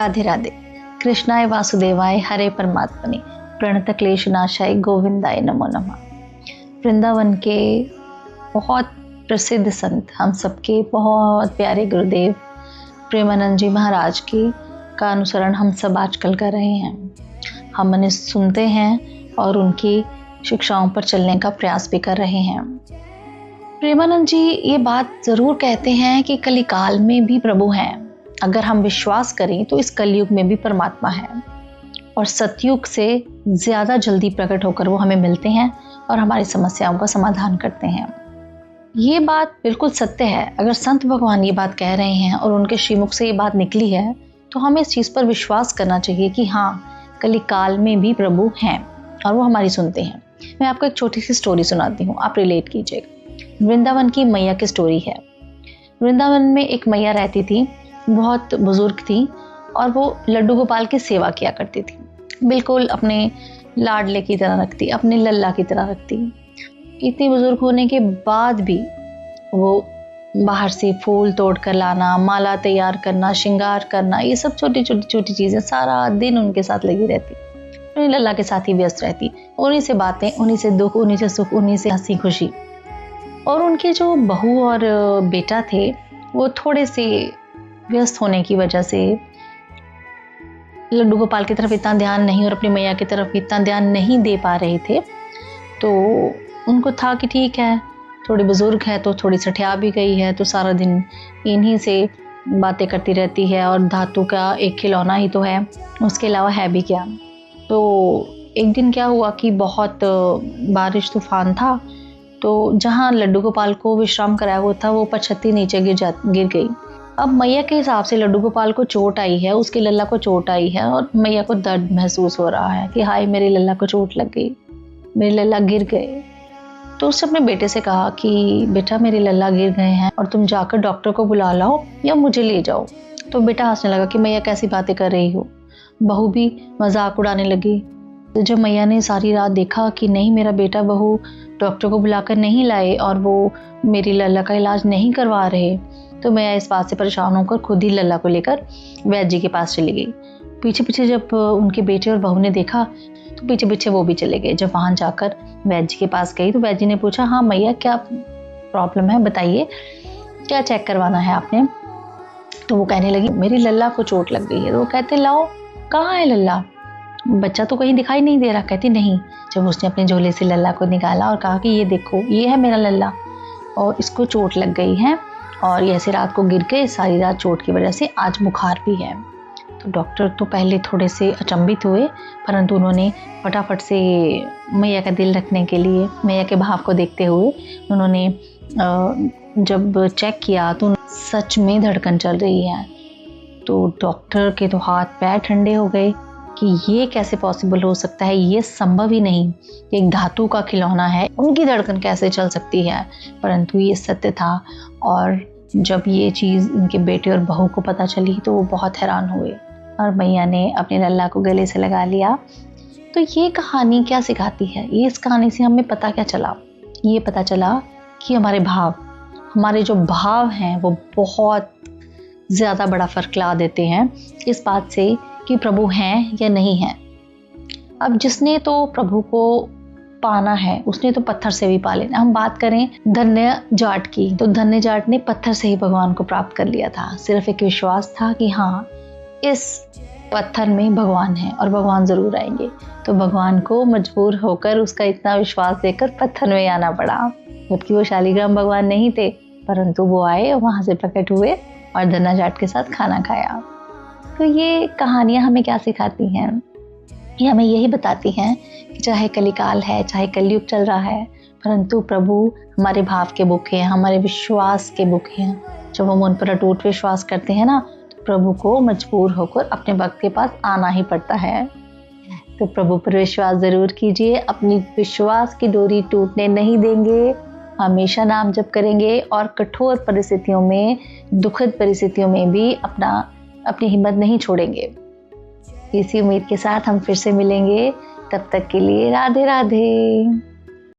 राधे राधे। कृष्णाय वासुदेवाय हरे परमात्मने प्रणत क्लेश नाशाय गोविंदाय नमो नमः। वृंदावन के बहुत प्रसिद्ध संत, हम सबके बहुत प्यारे गुरुदेव प्रेमानंद जी महाराज की का अनुसरण हम सब आजकल कर रहे हैं। हम उन्हें सुनते हैं और उनकी शिक्षाओं पर चलने का प्रयास भी कर रहे हैं। प्रेमानंद जी ये बात ज़रूर कहते हैं कि कलिकाल में भी प्रभु हैं। अगर हम विश्वास करें तो इस कलयुग में भी परमात्मा है और सतयुग से ज़्यादा जल्दी प्रकट होकर वो हमें मिलते हैं और हमारी समस्याओं का समाधान करते हैं। ये बात बिल्कुल सत्य है। अगर संत भगवान ये बात कह रहे हैं और उनके श्रीमुख से ये बात निकली है तो हमें इस चीज़ पर विश्वास करना चाहिए कि हाँ, कलिकाल में भी प्रभु हैं और वो हमारी सुनते हैं। मैं आपको एक छोटी सी स्टोरी सुनाती हूँ, आप रिलेट कीजिएगा। वृंदावन की मैया की स्टोरी है। वृंदावन में एक मैया रहती थी, बहुत बुजुर्ग थी और वो लड्डू गोपाल की सेवा किया करती थी। बिल्कुल अपने लाडले की तरह रखती, अपने लल्ला की तरह रखती। इतनी बुजुर्ग होने के बाद भी वो बाहर से फूल तोड़ कर लाना, माला तैयार करना, श्रृंगार करना, ये सब छोटी छोटी चीज़ें सारा दिन उनके साथ लगी रहती। अपने लल्ला के साथ ही व्यस्त रहती। उन्हीं से बातें, उन्हीं से दुख, उन्हीं से सुख, उन्हीं से हंसी खुशी। और उनके जो बहू और बेटा थे वो थोड़े से व्यस्त होने की वजह से लड्डू गोपाल की तरफ इतना ध्यान नहीं और अपनी मैया की तरफ इतना ध्यान नहीं दे पा रहे थे। तो उनको था कि ठीक है, थोड़ी बुजुर्ग है तो थोड़ी सठिया भी गई है तो सारा दिन इन्हीं से बातें करती रहती है और धातु का एक खिलौना ही तो है, उसके अलावा है भी क्या। तो एक दिन क्या हुआ कि बहुत बारिश तूफान था, तो जहाँ लड्डू गोपाल को विश्राम कराया हुआ था वो पछत्ती नीचे गिर गई। अब मैया के हिसाब से लड्डू गोपाल को चोट आई है, उसके लल्ला को चोट आई है और मैया को दर्द महसूस हो रहा है कि हाय मेरे लल्ला को चोट लग गई, मेरे लल्ला गिर गए। तो उसने अपने बेटे से कहा कि बेटा मेरे लल्ला गिर गए हैं और तुम जाकर डॉक्टर को बुला लाओ या मुझे ले जाओ। तो बेटा हंसने लगा कि मैया कैसी बातें कर रही हो। बहू भी मजाक उड़ाने लगी। तो जब मैया ने सारी रात देखा कि नहीं, मेरा बेटा बहू डॉक्टर को बुलाकर नहीं लाए और वो मेरी लल्ला का इलाज नहीं करवा रहे, तो मैं इस बात से परेशान होकर खुद ही लल्ला को लेकर वैद्य जी के पास चली गई। पीछे पीछे जब उनके बेटे और बहू ने देखा तो पीछे पीछे वो भी चले गए। जब वहाँ जाकर वैद्य जी के पास गई तो वैद्य जी ने पूछा, हाँ मैया क्या प्रॉब्लम है, बताइए क्या चेक करवाना है आपने। तो वो कहने लगी मेरी लल्ला को चोट लग गई है। तो वो कहते लाओ, कहाँ है लल्ला, बच्चा तो कहीं दिखाई नहीं दे रहा। कहती नहीं। जब उसने अपने झोले से लल्ला को निकाला और कहा कि ये देखो, ये है मेरा लल्ला और इसको चोट लग गई है और ये ऐसे रात को गिर के सारी रात चोट की वजह से आज बुखार भी है। तो डॉक्टर तो पहले थोड़े से अचंभित हुए, परंतु उन्होंने फटाफट से मैया का दिल रखने के लिए, मैया के भाव को देखते हुए उन्होंने जब चेक किया तो सच में धड़कन चल रही है। तो डॉक्टर के तो हाथ पैर ठंडे हो गए कि ये कैसे पॉसिबल हो सकता है, ये संभव ही नहीं, एक धातु का खिलौना है, उनकी धड़कन कैसे चल सकती है। परंतु ये सत्य था और जब ये चीज़ उनके बेटे और बहू को पता चली तो वो बहुत हैरान हुए और मैया ने अपने लल्ला को गले से लगा लिया। तो ये कहानी क्या सिखाती है, ये इस कहानी से हमें पता क्या चला, ये पता चला कि हमारे जो भाव हैं वो बहुत ज़्यादा बड़ा फ़र्क ला देते हैं इस बात से कि प्रभु हैं या नहीं हैं। अब जिसने तो प्रभु को पाना है उसने तो पत्थर से भी पा लेना। हम बात करें धन्य जाट की, तो धन्य जाट ने पत्थर से ही भगवान को प्राप्त कर लिया था। सिर्फ एक विश्वास था कि हाँ, इस पत्थर में भगवान है और भगवान जरूर आएंगे। तो भगवान को मजबूर होकर उसका इतना विश्वास देकर पत्थर में आना पड़ा। जबकि वो शालिग्राम भगवान नहीं थे, परंतु वो आए और वहां से प्रकट हुए और धन्य जाट के साथ खाना खाया। तो ये कहानियाँ हमें क्या सिखाती हैं? ये हमें यही बताती हैं कि चाहे कलिकाल है, चाहे कलयुग चल रहा है, परंतु प्रभु हमारे भाव के भूखे हैं, हमारे विश्वास के भूखे हैं। जब हम उन पर अटूट विश्वास करते हैं ना, तो प्रभु को मजबूर होकर अपने भक्त के पास आना ही पड़ता है। तो प्रभु पर विश्वास जरूर कीजिए, अपनी विश्वास की डोरी टूटने नहीं देंगे, हमेशा नाम जप करेंगे और कठोर परिस्थितियों में, दुखद परिस्थितियों में भी अपनी हिम्मत नहीं छोड़ेंगे। इसी उम्मीद के साथ हम फिर से मिलेंगे। तब तक के लिए राधे राधे।